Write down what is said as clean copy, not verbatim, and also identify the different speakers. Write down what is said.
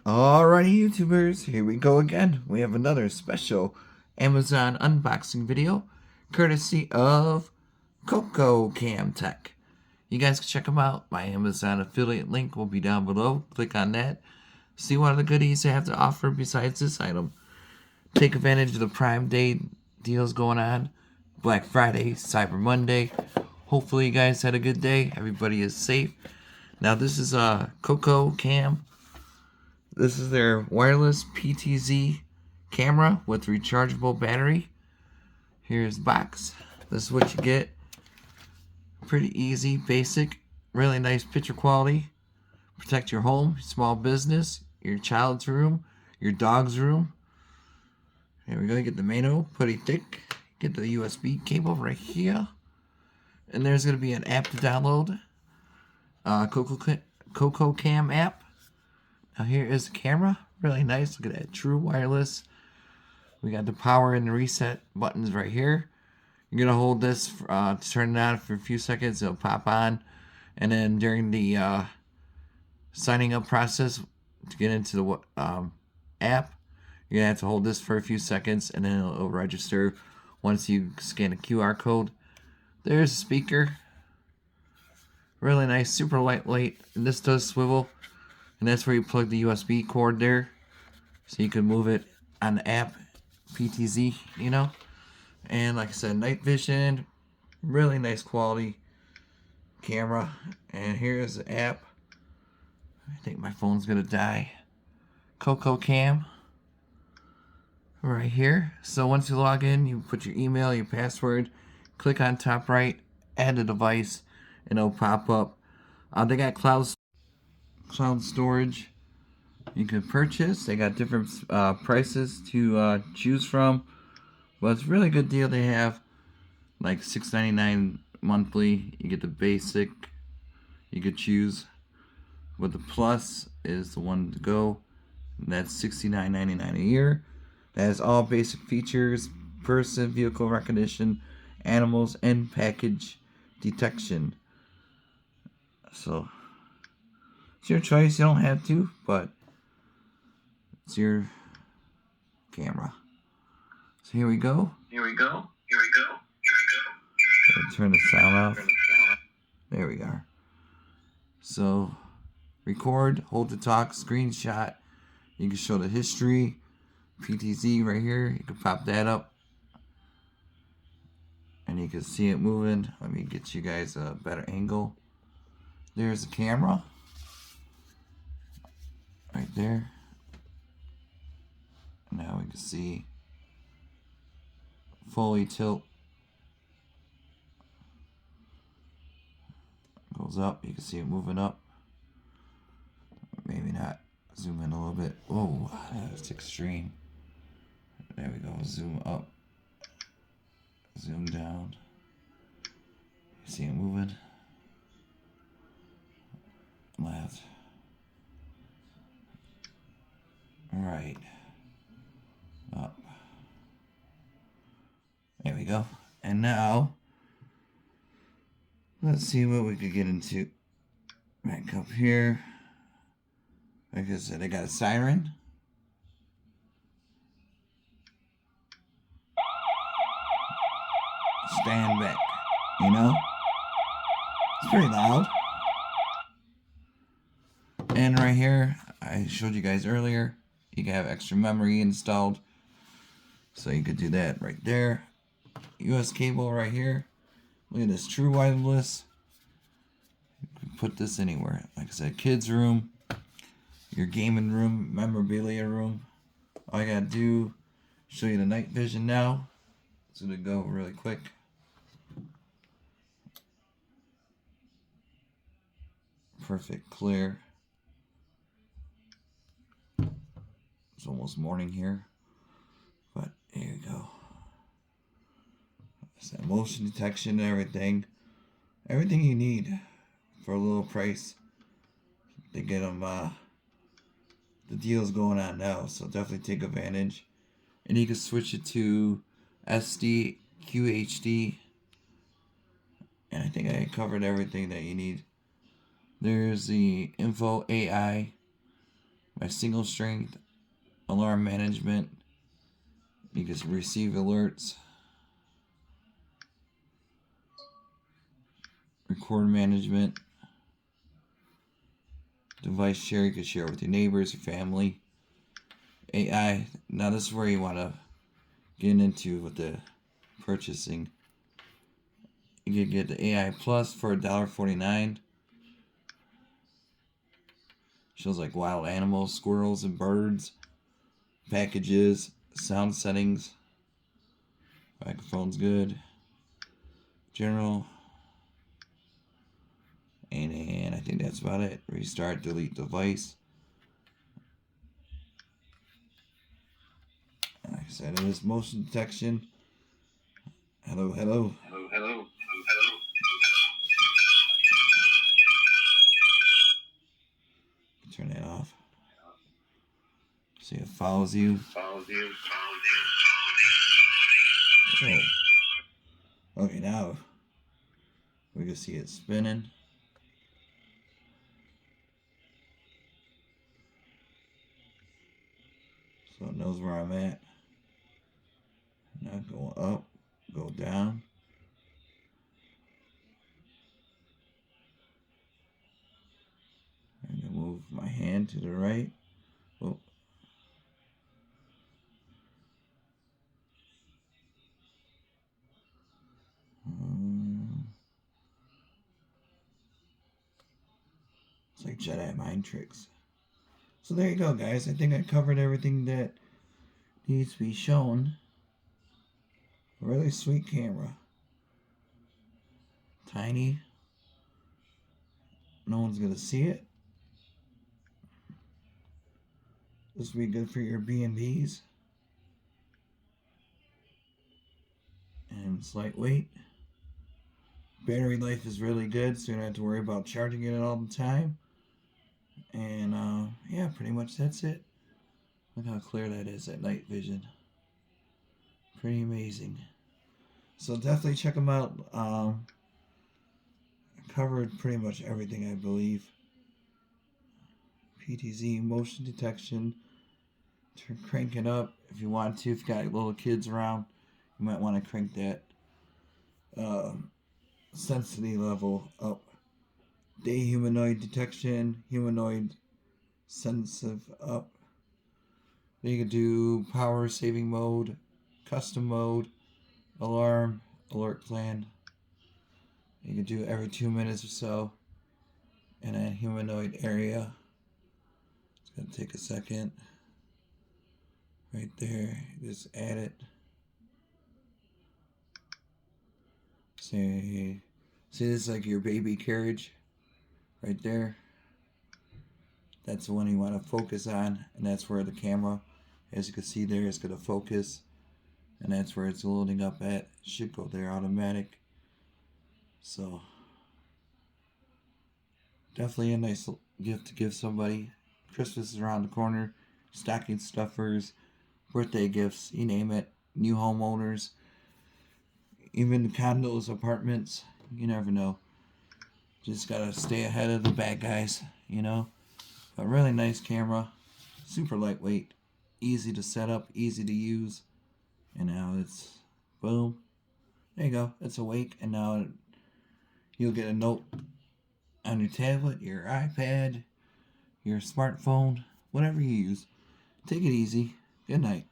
Speaker 1: Alrighty, YouTubers, here we go again. We have another special Amazon unboxing video, courtesy of COCOCAM Tech. You guys can check them out. My Amazon affiliate link will be down below. Click on that. See what other goodies they have to offer besides this item. Take advantage of the Prime Day deals going on. Black Friday, Cyber Monday. Hopefully you guys had a good day. Everybody is safe. Now this is COCOCAM. This is their wireless PTZ camera with rechargeable battery. Here's the box. This is what you get. Pretty easy, basic, really nice picture quality. Protect your home, small business, your child's room, your dog's room. Here we go. Get the manual, pretty thick. Get the USB cable right here. And there's going to be an app to download. COCOCAM app. Now here is the camera, really nice. Look at that, true wireless. We got the power and the reset buttons right here. You're gonna hold this to turn it on for a few seconds. It'll pop on, and then during the signing up process to get into the app, you're gonna have to hold this for a few seconds, and then it'll register once you scan a QR code. There's a speaker, really nice, super lightweight, and this does swivel. And that's where you plug the USB cord there, so you can move it on the app, PTZ, you know. And like I said, night vision, really nice quality camera. And here's the app. I think my phone's gonna die. COCOCAM, right here. So once you log in, you put your email, your password, click on top right, add a device, and it'll pop up. They got cloud storage you can purchase. They got different prices to choose from, but it's a really good deal. They have like $6.99 monthly. You get the basic, you could choose, but the plus is the one to go. That's $69.99 a year. That has all basic features: person, vehicle recognition, animals, and package detection. So it's your choice. You don't have to, but it's your camera. So here we go. Turn the sound off. There we are. So record, hold to talk, screenshot. You can show the history. PTZ right here. You can pop that up, and you can see it moving. Let me get you guys a better angle. There's the camera. Right there. Now we can see fully tilt. Goes up. You can see it moving up. Maybe not. Zoom in a little bit. Whoa, that's extreme. There we go. Zoom up. Zoom down. You see it moving. Left. Right. Up. There we go. And now, let's see what we could get into. Back up here. Like I said, I got a siren. Stand back. You know? It's pretty loud. And right here, I showed you guys earlier, you can have extra memory installed. So you could do that right there. US cable right here. Look at this, true wireless. You can put this anywhere. Like I said, kids' room, your gaming room, memorabilia room. All I gotta do, show you the night vision now. It's gonna go really quick. Perfect, clear. It's almost morning here, but here you go. It's that motion detection and everything you need for a little price. They get them. The deal's going on now, so definitely take advantage. And you can switch it to SD, QHD, and I think I covered everything that you need. There's the info AI. by single strength, alarm management. You can receive alerts, record management, device share. You can share with your neighbors, your family. AI. Now this is where you want to get into with the purchasing. You can get the AI Plus for $1.49. Shows like wild animals, squirrels, and birds. Packages, sound settings. Microphone's good. General. And I think that's about it. Restart, delete device. Like I said, it is motion detection. Hello, hello.
Speaker 2: Hello, hello.
Speaker 1: Turn that off. See, it follows you. Oh. Okay, now we can see it spinning. So it knows where I'm at. Now go up, go down. I'm gonna move my hand to the right. Oh. It's like Jedi mind tricks. So there you go, guys. I think I covered everything that needs to be shown. A really sweet camera. Tiny. No one's gonna see it. This will be good for your B&Bs. And it's lightweight. Battery life is really good, so you don't have to worry about charging it all the time. And yeah, pretty much that's it. Look how clear that is at night vision. Pretty amazing. So definitely check them out. I covered pretty much everything, I believe. PTZ, motion detection. Crank it up if you want to. If you got little kids around, you might want to crank that sensitivity level up. Day humanoid detection, humanoid sensitive up. Then you can do power saving mode, custom mode, alarm, alert plan. You can do every 2 minutes or so. And then humanoid area. It's gonna take a second. Right there, just add it. See this is like your baby carriage right there. That's the one you want to focus on, and that's where the camera, as you can see there, is going to focus, and that's where it's loading up at. Should go there automatic. So definitely a nice gift to give somebody. Christmas is around the corner. Stocking stuffers, birthday gifts, you name it. New homeowners, even condos, apartments. You never know. Just gotta stay ahead of the bad guys, you know. A really nice camera, super lightweight, easy to set up, easy to use. And now it's boom. There you go. It's awake, and now you'll get a note on your tablet, your iPad, your smartphone, whatever you use. Take it easy. Good night.